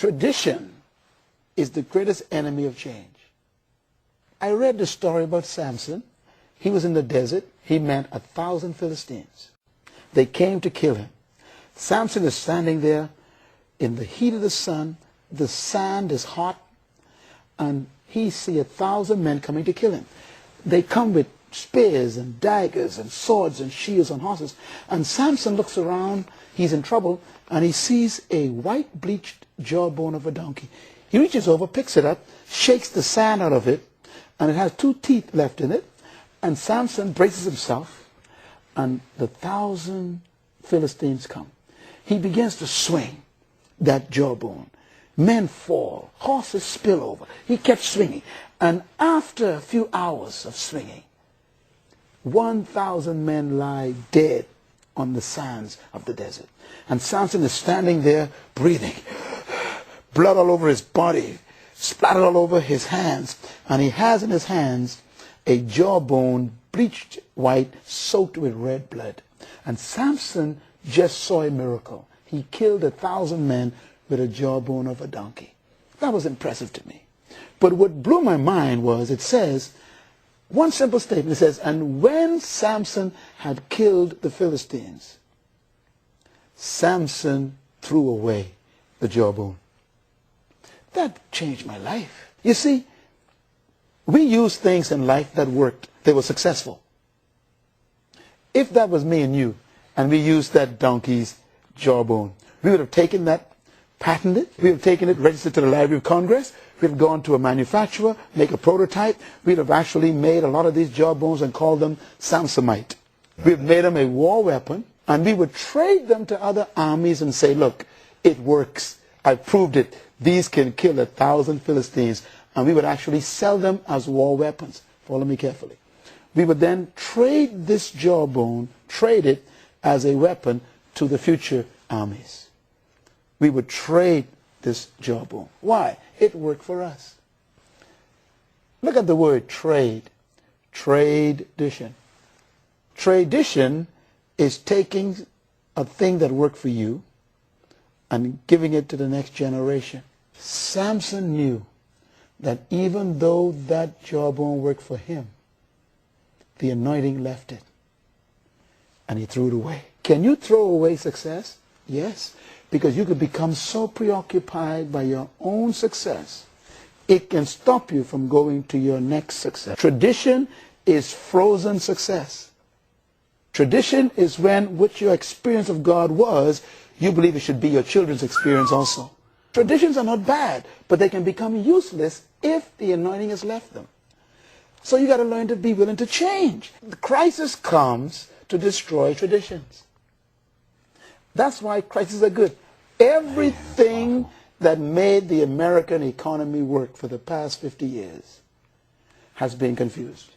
Tradition is the greatest enemy of change. I read the story about Samson. He was in the desert. He met 1,000 Philistines. They came to kill him. Samson is standing there in the heat of the sun. The sand is hot. And he sees 1,000 men coming to kill him. They come with spears and daggers and swords and shields on horses. And Samson looks around. He's in trouble. And he sees a white bleached jawbone of a donkey. He reaches over, picks it up, shakes the sand out of it, and it has 2 teeth left in it. And Samson braces himself, and the 1,000 Philistines come. He begins to swing that jawbone. Men fall, horses spill over. He kept swinging. And after a few hours of swinging, 1,000 men lie dead on the sands of the desert. And Samson is standing there breathing. Blood all over his body, splattered all over his hands. And he has in his hands a jawbone, bleached white, soaked with red blood. And Samson just saw a miracle. He killed 1,000 men with a jawbone of a donkey. That was impressive to me. But what blew my mind was, it says, one simple statement, it says, and when Samson had killed the Philistines, Samson threw away the jawbone. That changed my life. You see, we use things in life that worked. They were successful. If that was me and you, and we used that donkey's jawbone, we would have taken that, patented it, we would have taken it, registered to the Library of Congress, we would have gone to a manufacturer, make a prototype, we would have actually made a lot of these jawbones and called them Samsonite. We would have made them a war weapon, and we would trade them to other armies and say, look, it works. I proved it. These can kill 1,000 Philistines. And we would actually sell them as war weapons. Follow me carefully. We would then trade this jawbone, trade it as a weapon to the future armies. We would trade this jawbone. Why? It worked for us. Look at the word trade. Tradition. Tradition is taking a thing that worked for you and giving it to the next generation. Samson knew that even though that jawbone worked for him, the anointing left it. And he threw it away. Can you throw away success? Yes. Because you could become so preoccupied by your own success, it can stop you from going to your next success. Tradition is frozen success. Tradition is when what your experience of God was, you believe it should be your children's experience also. Traditions are not bad, but they can become useless if the anointing has left them. So you got to learn to be willing to change. The crisis comes to destroy traditions. That's why crises are good. Everything that made the American economy work for the past 50 years has been confused.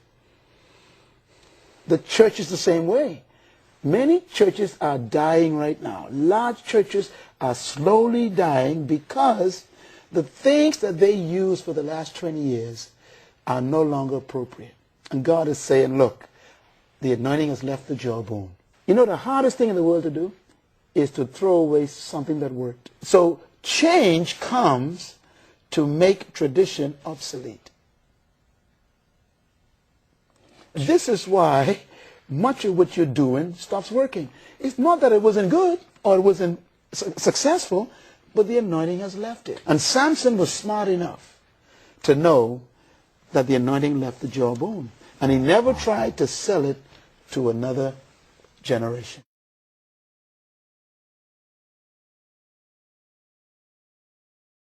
The church is the same way. Many churches are dying right now. Large churches are slowly dying because the things that they used for the last 20 years are no longer appropriate. And God is saying, look, the anointing has left the jawbone. You know, the hardest thing in the world to do is to throw away something that worked. So change comes to make tradition obsolete. This is why much of what you're doing stops working. It's not that it wasn't good or it wasn't successful, but the anointing has left it. And Samson was smart enough to know that the anointing left the jawbone. And he never tried to sell it to another generation.